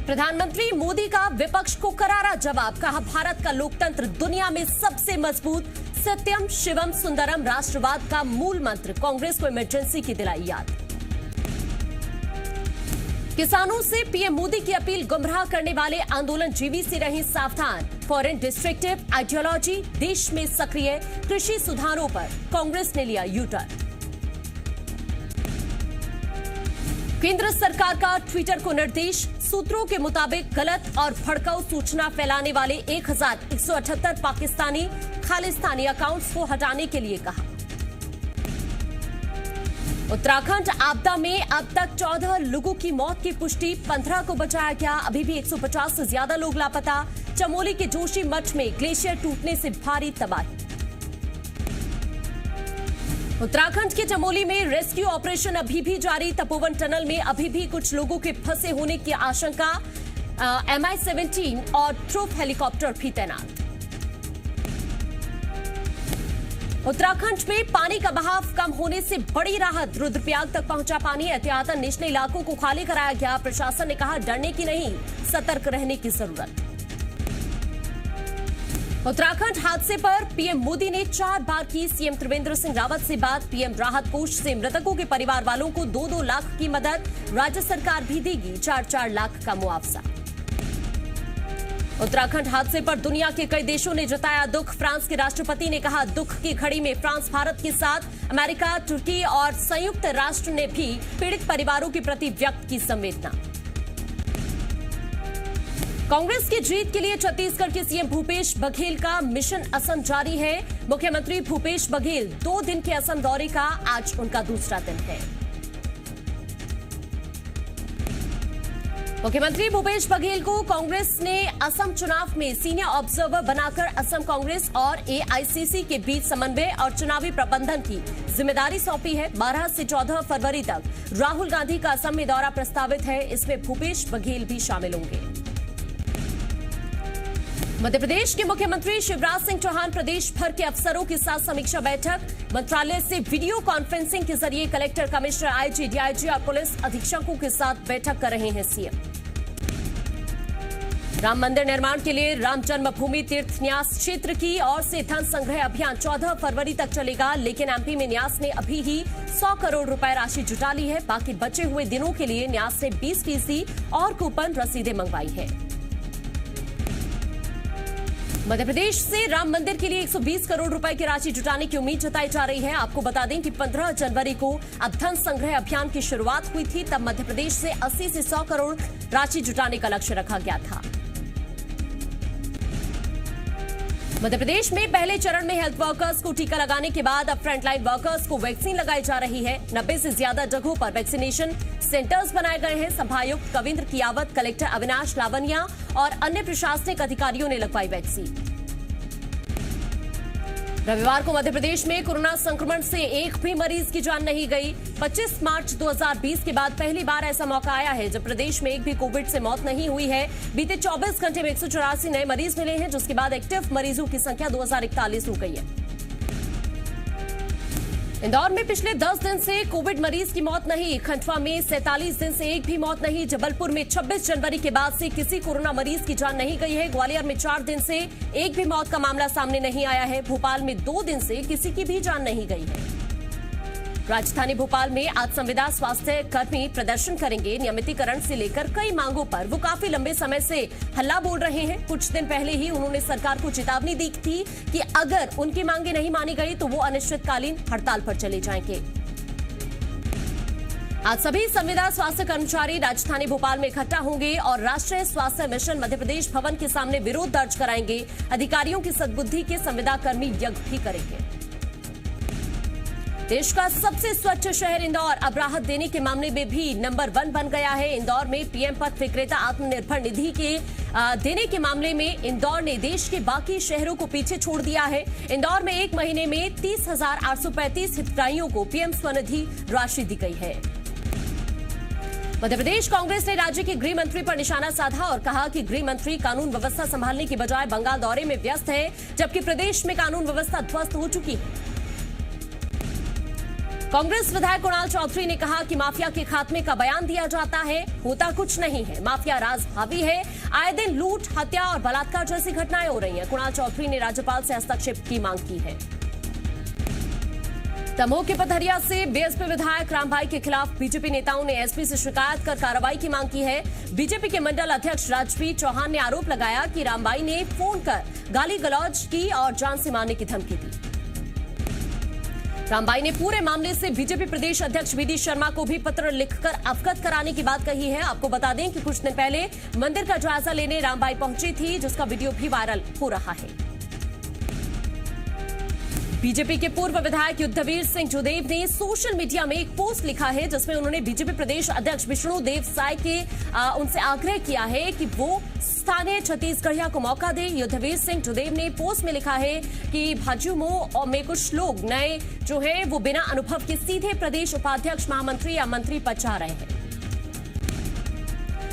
प्रधानमंत्री मोदी का विपक्ष को करारा जवाब। कहा, भारत का लोकतंत्र दुनिया में सबसे मजबूत। सत्यम शिवम सुंदरम राष्ट्रवाद का मूल मंत्र। कांग्रेस को इमरजेंसी की दिलाई याद। किसानों से पीएम मोदी की अपील। गुमराह करने वाले आंदोलनजीवी से रहें सावधान। फॉरेन डिस्ट्रक्टिव आइडियोलॉजी देश में सक्रिय। कृषि सुधारों पर कांग्रेस ने लिया यू टर्न। केंद्र सरकार का ट्विटर को निर्देश। सूत्रों के मुताबिक गलत और भड़काऊ सूचना फैलाने वाले 1178 पाकिस्तानी खालिस्तानी अकाउंट्स को हटाने के लिए कहा। उत्तराखंड आपदा में अब तक 14 लोगों की मौत की पुष्टि। 15 को बचाया गया। अभी भी 150 से ज्यादा लोग लापता। चमोली के जोशी मठ में ग्लेशियर टूटने से भारी तबाही। उत्तराखंड के चमोली में रेस्क्यू ऑपरेशन अभी भी जारी। तपोवन टनल में अभी भी कुछ लोगों के फंसे होने की आशंका। MI-17 और ट्रूप हेलीकॉप्टर भी तैनात। उत्तराखंड में पानी का बहाव कम होने से बड़ी राहत। रुद्रप्रयाग तक पहुंचा पानी। एहतियातन निचले इलाकों को खाली कराया गया। प्रशासन ने कहा, डरने की नहीं, सतर्क रहने की जरूरत। उत्तराखंड हादसे पर पीएम मोदी ने 4 बार की सीएम त्रिवेंद्र सिंह रावत से बात। पीएम राहत कोष से मृतकों के परिवार वालों को 2-2 लाख की मदद। राज्य सरकार भी देगी 4-4 लाख का मुआवजा। उत्तराखंड हादसे पर दुनिया के कई देशों ने जताया दुख। फ्रांस के राष्ट्रपति ने कहा, दुख की घड़ी में फ्रांस भारत के साथ। अमेरिका, तुर्की और संयुक्त राष्ट्र ने भी पीड़ित परिवारों के प्रति व्यक्त की संवेदना। कांग्रेस की जीत के लिए छत्तीसगढ़ के सीएम भूपेश बघेल का मिशन असम जारी है। मुख्यमंत्री भूपेश बघेल 2 दिन के असम दौरे का आज उनका दूसरा दिन है। मुख्यमंत्री भूपेश बघेल को कांग्रेस ने असम चुनाव में सीनियर ऑब्जर्वर बनाकर असम कांग्रेस और एआईसीसी के बीच समन्वय और चुनावी प्रबंधन की जिम्मेदारी सौंपी है। 12 से 14 फरवरी तक राहुल गांधी का असम में दौरा प्रस्तावित है। इसमें भूपेश बघेल भी शामिल होंगे। मध्य प्रदेश के मुख्यमंत्री शिवराज सिंह चौहान प्रदेश भर के अफसरों के साथ समीक्षा बैठक। मंत्रालय से वीडियो कॉन्फ्रेंसिंग के जरिए कलेक्टर, कमिश्नर, आईजी, डीआईजी और पुलिस अधीक्षकों के साथ बैठक कर रहे हैं सीएम। राम मंदिर निर्माण के लिए राम जन्मभूमि तीर्थ न्यास क्षेत्र की ओर से धन संग्रह अभियान 14 फरवरी तक चलेगा। लेकिन एमपी में न्यास ने अभी ही 100 करोड़ रुपए राशि जुटा ली है। बाकी बचे हुए दिनों के लिए न्यास ने 20% और कूपन रसीदें मंगवाई है। मध्य प्रदेश से राम मंदिर के लिए 120 करोड़ रुपए की राशि जुटाने की उम्मीद जताई जा रही है। आपको बता दें कि 15 जनवरी को अब धन संग्रह अभियान की शुरुआत हुई थी। तब मध्य प्रदेश से 80 से 100 करोड़ राशि जुटाने का लक्ष्य रखा गया था। मध्य प्रदेश में पहले चरण में हेल्थ वर्कर्स को टीका लगाने के बाद अब फ्रंटलाइन वर्कर्स को वैक्सीन लगाई जा रही है। 90 से ज्यादा जगहों पर वैक्सीनेशन सेंटर्स बनाए गए हैं। सभायुक्त कविंद्र कियावत, कलेक्टर अविनाश लावनिया और अन्य प्रशासनिक अधिकारियों ने लगवाई वैक्सीन। रविवार को मध्य प्रदेश में कोरोना संक्रमण से एक भी मरीज की जान नहीं गई। 25 मार्च 2020 के बाद पहली बार ऐसा मौका आया है जब प्रदेश में एक भी कोविड से मौत नहीं हुई है। बीते 24 घंटे में 184 नए मरीज मिले हैं, जिसके बाद एक्टिव मरीजों की संख्या 2041 हो गई है। इंदौर में पिछले 10 दिन से कोविड मरीज की मौत नहीं। खंडवा में 47 दिन से एक भी मौत नहीं। जबलपुर में 26 जनवरी के बाद से किसी कोरोना मरीज की जान नहीं गई है। ग्वालियर में 4 दिन से एक भी मौत का मामला सामने नहीं आया है। भोपाल में 2 दिन से किसी की भी जान नहीं गई है। राजधानी भोपाल में आज संविदा स्वास्थ्य कर्मी प्रदर्शन करेंगे। नियमितीकरण से लेकर कई मांगों पर वो काफी लंबे समय से हल्ला बोल रहे हैं। कुछ दिन पहले ही उन्होंने सरकार को चेतावनी दी थी कि अगर उनकी मांगे नहीं मानी गई तो वो अनिश्चितकालीन हड़ताल पर चले जाएंगे। आज सभी संविदा स्वास्थ्य कर्मचारी राजधानी भोपाल में इकट्ठा होंगे और राष्ट्रीय स्वास्थ्य मिशन मध्य प्रदेश भवन के सामने विरोध दर्ज कराएंगे। अधिकारियों की सद्बुद्धि के संविदा कर्मी यज्ञ भी करेंगे। देश का सबसे स्वच्छ शहर इंदौर अब राहत देने के मामले में भी नंबर 1 बन गया है। इंदौर में पीएम पथ विक्रेता आत्मनिर्भर निधि के देने के मामले में इंदौर ने देश के बाकी शहरों को पीछे छोड़ दिया है। इंदौर में एक महीने में 30,835 हितग्राहियों को पीएम स्वनिधि राशि दी गई है। मध्य प्रदेश कांग्रेस ने राज्य के गृह मंत्री पर निशाना साधा और कहा कि गृह मंत्री कानून व्यवस्था संभालने की बजाय बंगाल दौरे में व्यस्त है, जबकि प्रदेश में कानून व्यवस्था ध्वस्त हो चुकी है। कांग्रेस विधायक कुणाल चौधरी ने कहा कि माफिया के खात्मे का बयान दिया जाता है, होता कुछ नहीं है। माफिया राज हावी है, आए दिन लूट, हत्या और बलात्कार जैसी घटनाएं हो रही हैं। कुणाल चौधरी ने राज्यपाल से हस्तक्षेप की मांग की है। दमोह के पथरिया से बीएसपी विधायक रामभाई के खिलाफ बीजेपी नेताओं ने एसपी से शिकायत कर कार्रवाई की मांग की है। बीजेपी के मंडल अध्यक्ष राजवीर चौहान ने आरोप लगाया कि रामभाई ने फोन कर गाली गलौज की और जान से मारने की धमकी दी। रामभाई ने पूरे मामले से बीजेपी प्रदेश अध्यक्ष वीडी शर्मा को भी पत्र लिखकर अवगत कराने की बात कही है। आपको बता दें कि कुछ दिन पहले मंदिर का जायजा लेने रामभाई पहुंची थी, जिसका वीडियो भी वायरल हो रहा है। बीजेपी के पूर्व विधायक युद्धवीर सिंह जोदेव ने सोशल मीडिया में एक पोस्ट लिखा है, जिसमें उन्होंने बीजेपी प्रदेश अध्यक्ष विष्णुदेव साय के उनसे आग्रह किया है कि वो स्थानीय छत्तीसगढ़िया को मौका दे। युद्धवीर सिंह जोदेव ने पोस्ट में लिखा है कि भाजयुमो में कुछ लोग नए जो है वो बिना अनुभव के सीधे प्रदेश उपाध्यक्ष, महामंत्री या मंत्री पद चाह रहे हैं।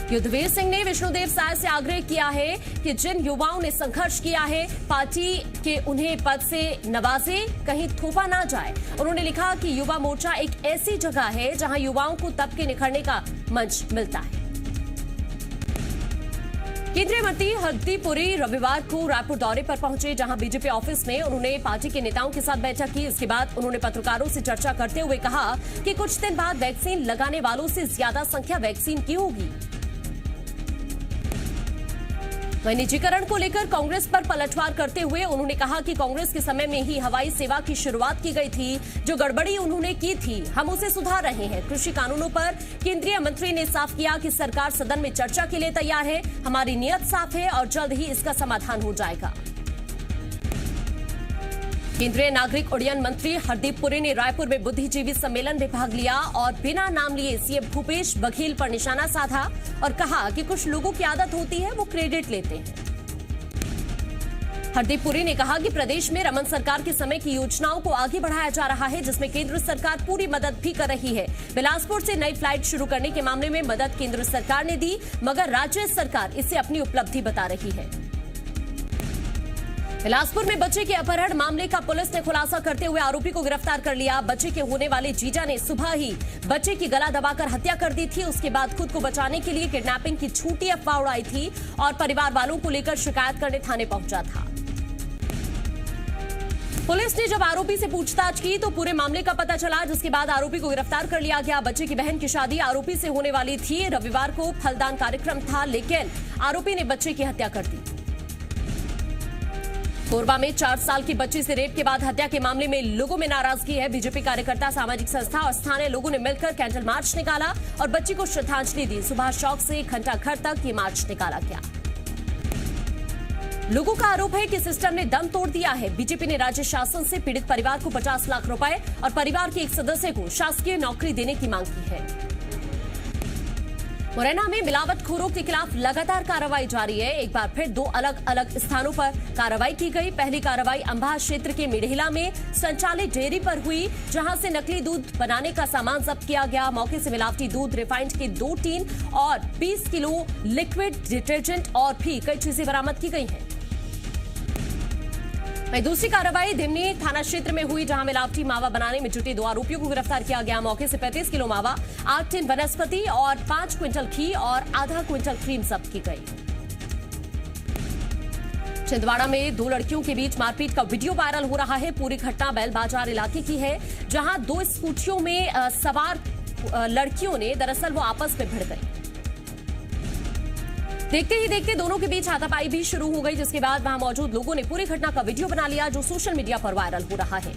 युद्धवीर सिंह ने विष्णुदेव साय से आग्रह किया है कि जिन युवाओं ने संघर्ष किया है, पार्टी के उन्हें पद से नवाजे, कहीं थोपा ना जाए। उन्होंने लिखा कि युवा मोर्चा एक ऐसी जगह है जहां युवाओं को तब के निखरने का मंच मिलता है। केंद्रीय मंत्री हरदीप पुरी रविवार को रायपुर दौरे पर पहुंचे, जहां बीजेपी ऑफिस में उन्होंने पार्टी के नेताओं के साथ बैठक की। इसके बाद उन्होंने पत्रकारों से चर्चा करते हुए कहा कि कुछ दिन बाद वैक्सीन लगाने वालों से ज्यादा संख्या वैक्सीन की होगी। वहीं निजीकरण को लेकर कांग्रेस पर पलटवार करते हुए उन्होंने कहा कि कांग्रेस के समय में ही हवाई सेवा की शुरुआत की गई थी। जो गड़बड़ी उन्होंने की थी, हम उसे सुधार रहे हैं। कृषि कानूनों पर केंद्रीय मंत्री ने साफ किया कि सरकार सदन में चर्चा के लिए तैयार है। हमारी नीयत साफ है और जल्द ही इसका समाधान हो जाएगा। केंद्रीय नागरिक उड्डयन मंत्री हरदीप पुरी ने रायपुर में बुद्धिजीवी सम्मेलन में भाग लिया और बिना नाम लिए सीएम भूपेश बघेल पर निशाना साधा और कहा कि कुछ लोगों की आदत होती है, वो क्रेडिट लेते हैं। हरदीप पुरी ने कहा कि प्रदेश में रमन सरकार के समय की योजनाओं को आगे बढ़ाया जा रहा है, जिसमें केंद्र सरकार पूरी मदद भी कर रही है। बिलासपुर से नई फ्लाइट शुरू करने के मामले में मदद केंद्र सरकार ने दी, मगर राज्य सरकार इसे अपनी उपलब्धि बता रही है। बिलासपुर में बच्चे के अपहरण मामले का पुलिस ने खुलासा करते हुए आरोपी को गिरफ्तार कर लिया। बच्चे के होने वाले जीजा ने सुबह ही बच्चे की गला दबाकर हत्या कर दी थी। उसके बाद खुद को बचाने के लिए किडनैपिंग की झूठी अफवाह उड़ाई थी और परिवार वालों को लेकर शिकायत करने थाने पहुंचा था। पुलिस ने जब आरोपी से पूछताछ की तो पूरे मामले का पता चला, जिसके बाद आरोपी को गिरफ्तार कर लिया गया। बच्चे की बहन की शादी आरोपी से होने वाली थी। रविवार को फलदान कार्यक्रम था, लेकिन आरोपी ने बच्चे की हत्या कर दी। कोरबा में 4 साल की बच्ची से रेप के बाद हत्या के मामले में लोगों में नाराजगी है। बीजेपी कार्यकर्ता, सामाजिक संस्था और स्थानीय लोगों ने मिलकर कैंडल मार्च निकाला और बच्ची को श्रद्धांजलि दी। सुबह चौक से घंटा घर तक ये मार्च निकाला गया। लोगों का आरोप है कि सिस्टम ने दम तोड़ दिया है। बीजेपी ने राज्य शासन से पीड़ित परिवार को 50 लाख रुपए और परिवार के एक सदस्य को शासकीय नौकरी देने की मांग की है। मुरैना में मिलावटखोरों के खिलाफ लगातार कार्रवाई जारी है। एक बार फिर 2 अलग अलग स्थानों पर कार्रवाई की गई। पहली कार्रवाई अंबाह क्षेत्र के मिडेहिला में संचालित डेयरी पर हुई, जहां से नकली दूध बनाने का सामान जब्त किया गया। मौके से मिलावटी दूध, रिफाइंड के 2 टीन और 20 किलो लिक्विड डिटर्जेंट और भी कई चीजें बरामद की गई हैं। वहीं दूसरी कार्रवाई धिमनी थाना क्षेत्र में हुई, जहां मिलावटी मावा बनाने में जुटे 2 आरोपियों को गिरफ्तार किया गया। मौके से 35 किलो मावा, 8 टिन वनस्पति और 5 क्विंटल घी और आधा क्विंटल क्रीम जब्त की गई। छिंदवाड़ा में 2 लड़कियों के बीच मारपीट का वीडियो वायरल हो रहा है। पूरी घटना बैल बाजार इलाके की है, जहां 2 स्कूटियों में सवार लड़कियों ने दरअसल वो आपस में भिड़ गई। देखते ही देखते दोनों के बीच हाथापाई भी शुरू हो गई, जिसके बाद वहां मौजूद लोगों ने पूरी घटना का वीडियो बना लिया, जो सोशल मीडिया पर वायरल हो रहा है।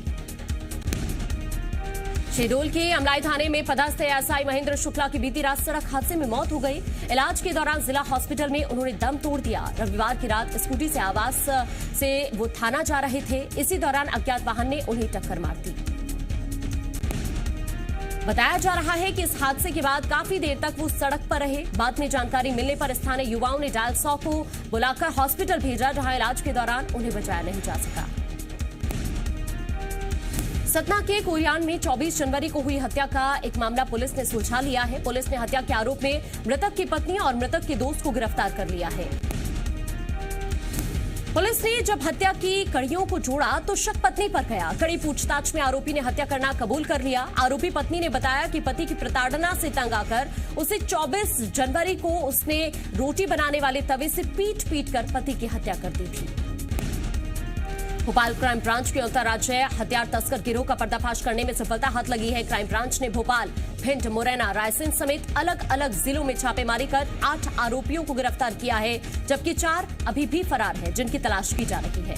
शहडोल के अमलाई थाने में पदस्थ एएसआई महेंद्र शुक्ला की बीती रात सड़क हादसे में मौत हो गई। इलाज के दौरान जिला हॉस्पिटल में उन्होंने दम तोड़ दिया। रविवार की रात स्कूटी से आवास से वो थाना जा रहे थे। इसी दौरान अज्ञात वाहन ने उन्हें टक्कर मार दी। बताया जा रहा है कि इस हादसे के बाद काफी देर तक वो सड़क पर रहे। बाद में जानकारी मिलने पर स्थानीय युवाओं ने डायल 100 को बुलाकर हॉस्पिटल भेजा, जहां इलाज के दौरान उन्हें बचाया नहीं जा सका। सतना के कोरियान में 24 जनवरी को हुई हत्या का एक मामला पुलिस ने सुलझा लिया है। पुलिस ने हत्या के आरोप में मृतक की पत्नी और मृतक के दोस्त को गिरफ्तार कर लिया है। पुलिस ने जब हत्या की कड़ियों को जोड़ा तो शक पत्नी पर गया। कड़ी पूछताछ में आरोपी ने हत्या करना कबूल कर लिया। आरोपी पत्नी ने बताया कि पति की प्रताड़ना से तंग आकर उसे 24 जनवरी को उसने रोटी बनाने वाले तवे से पीट कर पति की हत्या कर दी थी। भोपाल क्राइम ब्रांच के अंतर्राज्यीय हथियार तस्कर गिरोह का पर्दाफाश करने में सफलता हाथ लगी है। क्राइम ब्रांच ने भोपाल, भिंड, मुरैना, रायसेन समेत अलग अलग जिलों में छापेमारी कर 8 आरोपियों को गिरफ्तार किया है, जबकि 4 अभी भी फरार हैं, जिनकी तलाश की जा रही है।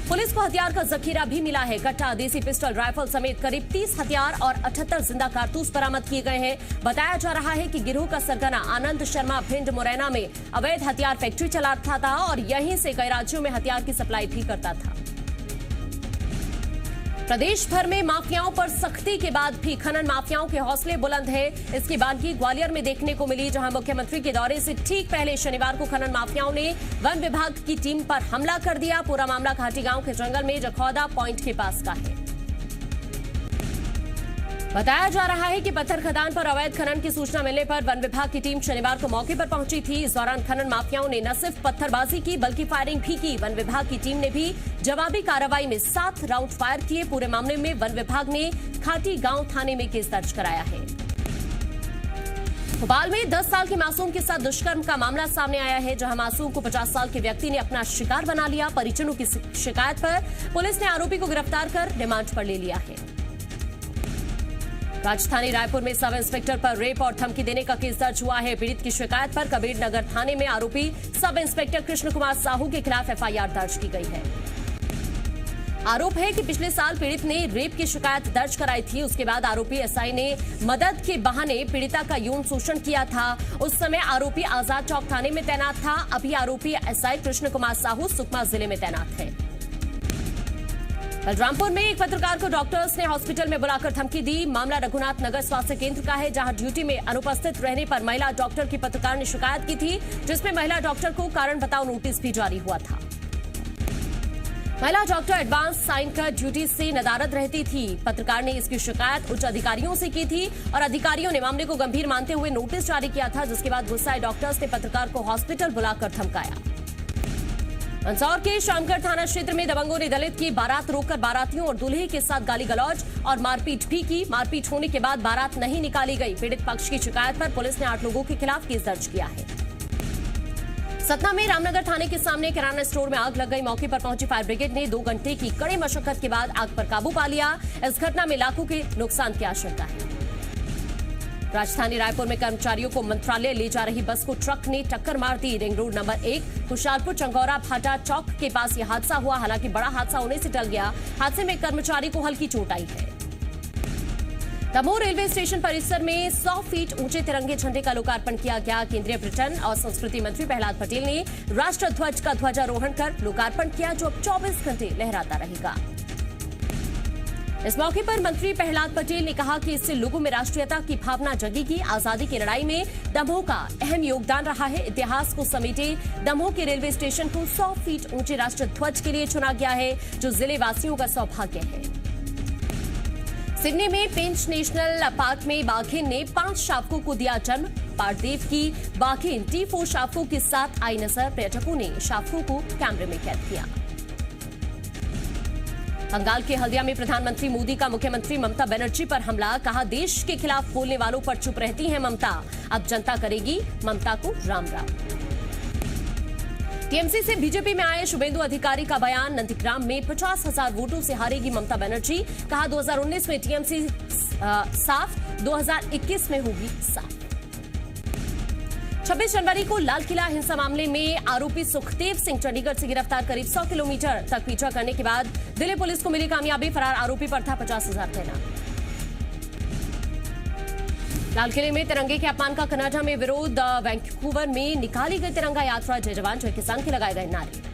पुलिस को हथियार का जखीरा भी मिला है। कट्टा, देसी पिस्टल, राइफल समेत करीब 30 हथियार और 78 जिंदा कारतूस बरामद किए गए हैं। बताया जा रहा है कि गिरोह का सरगना आनंद शर्मा भिंड, मुरैना में अवैध हथियार फैक्ट्री चलाता था और यहीं से कई राज्यों में हथियार की सप्लाई भी करता था। प्रदेश भर में माफियाओं पर सख्ती के बाद भी खनन माफियाओं के हौसले बुलंद है। इसकी बानगी ग्वालियर में देखने को मिली, जहां मुख्यमंत्री के दौरे से ठीक पहले शनिवार को खनन माफियाओं ने वन विभाग की टीम पर हमला कर दिया। पूरा मामला घाटी गांव के जंगल में जखौदा पॉइंट के पास का है। बताया जा रहा है कि पत्थर खदान पर अवैध खनन की सूचना मिलने पर वन विभाग की टीम शनिवार को मौके पर पहुंची थी। इस दौरान खनन माफियाओं ने न सिर्फ पत्थरबाजी की बल्कि फायरिंग भी की। वन विभाग की टीम ने भी जवाबी कार्रवाई में 7 राउंड फायर किए। पूरे मामले में वन विभाग ने घाटी गांव थाने में केस दर्ज कराया है। भोपाल में 10 साल के मासूम के साथ दुष्कर्म का मामला सामने आया है, जहां मासूम को 50 साल के व्यक्ति ने अपना शिकार बना लिया। परिजनों की शिकायत पर पुलिस ने आरोपी को गिरफ्तार कर रिमांड पर ले लिया है। राजधानी रायपुर में सब इंस्पेक्टर पर रेप और धमकी देने का केस दर्ज हुआ है। पीड़ित की शिकायत पर कबीर नगर थाने में आरोपी सब इंस्पेक्टर कृष्ण कुमार साहू के खिलाफ एफआईआर दर्ज की गई है। आरोप है कि पिछले साल पीड़ित ने रेप की शिकायत दर्ज कराई थी। उसके बाद आरोपी एसआई ने मदद के बहाने पीड़िता का यौन शोषण किया था। उस समय आरोपी आजाद चौक थाने में तैनात था। अभी आरोपी एसआई कृष्ण कुमार साहू सुकमा जिले में तैनात है। बलरामपुर में एक पत्रकार को डॉक्टर्स ने हॉस्पिटल में बुलाकर धमकी दी। मामला रघुनाथ नगर स्वास्थ्य केंद्र का है, जहां ड्यूटी में अनुपस्थित रहने पर महिला डॉक्टर की पत्रकार ने शिकायत की थी, जिसमें महिला डॉक्टर को कारण बताओ नोटिस भी जारी हुआ था। महिला डॉक्टर एडवांस साइन कर ड्यूटी से नदारद रहती थी। पत्रकार ने इसकी शिकायत उच्च अधिकारियों से की थी और अधिकारियों ने मामले को गंभीर मानते हुए नोटिस जारी किया था, जिसके बाद गुस्साए डॉक्टर्स ने पत्रकार को हॉस्पिटल बुलाकर धमकाया। मंदसौर के शामगढ़ थाना क्षेत्र में दबंगों ने दलित की बारात रोककर बारातियों और दूल्हे के साथ गाली गलौज और मारपीट भी की। मारपीट होने के बाद बारात नहीं निकाली गई। पीड़ित पक्ष की शिकायत पर पुलिस ने 8 लोगों के खिलाफ केस दर्ज किया है। सतना में रामनगर थाने के सामने किराना स्टोर में आग लग गई। मौके पर पहुंची फायर ब्रिगेड ने 2 घंटे की कड़ी मशक्कत के बाद आग पर काबू पा लिया। इस घटना में लाखों के नुकसान की आशंका है। राजधानी रायपुर में कर्मचारियों को मंत्रालय ले जा रही बस को ट्रक ने टक्कर मार दी। रिंग रोड नंबर 1 कुशालपुर चंगौरा भाटा चौक के पास यह हादसा हुआ। हालांकि बड़ा हादसा होने से टल गया। हादसे में कर्मचारी को हल्की चोट आई है। दमोह रेलवे स्टेशन परिसर में 100 फीट ऊंचे तिरंगे झंडे का लोकार्पण किया गया। केंद्रीय पर्यटन और संस्कृति मंत्री प्रहलाद पटेल ने राष्ट्र ध्वज का ध्वजारोहण कर लोकार्पण किया, जो अब 24 घंटे लहराता रहेगा। इस मौके पर मंत्री प्रहलाद पटेल ने कहा कि इससे लोगों में राष्ट्रीयता की भावना जगेगी। आजादी की लड़ाई में दमोह का अहम योगदान रहा है। इतिहास को समेटे दमोह के रेलवे स्टेशन को 100 फीट ऊंचे राष्ट्रीय ध्वज के लिए चुना गया है, जो जिले वासियों का सौभाग्य है। सिडनी में पेंच नेशनल पार्क में बाघिन ने 5 शावकों को दिया जन्म। पारदेव की बाघिन T4 शावकों के साथ आई नजर। पर्यटकों ने शावकों को कैमरे में कैद किया। बंगाल के हल्दिया में प्रधानमंत्री मोदी का मुख्यमंत्री ममता बनर्जी पर हमला। कहा, देश के खिलाफ बोलने वालों पर चुप रहती हैं ममता, अब जनता करेगी ममता को राम राम। टीएमसी से बीजेपी में आए शुभेंदु अधिकारी का बयान। नंदीग्राम में 50,000 वोटों से हारेगी ममता बनर्जी। कहा, 2019 में टीएमसी साफ, 2021 में होगी साफ। 26 जनवरी को लाल किला हिंसा मामले में आरोपी सुखदेव सिंह चंडीगढ़ से गिरफ्तार। करीब 100 किलोमीटर तक पीछा करने के बाद दिल्ली पुलिस को मिली कामयाबी। फरार आरोपी पर था 50,000 तैनात। लाल किले में तिरंगे के अपमान का कनाडा में विरोध। वैंकूवर में निकाली गई तिरंगा यात्रा। जय जवान जय किसान के लगाए गए नारे।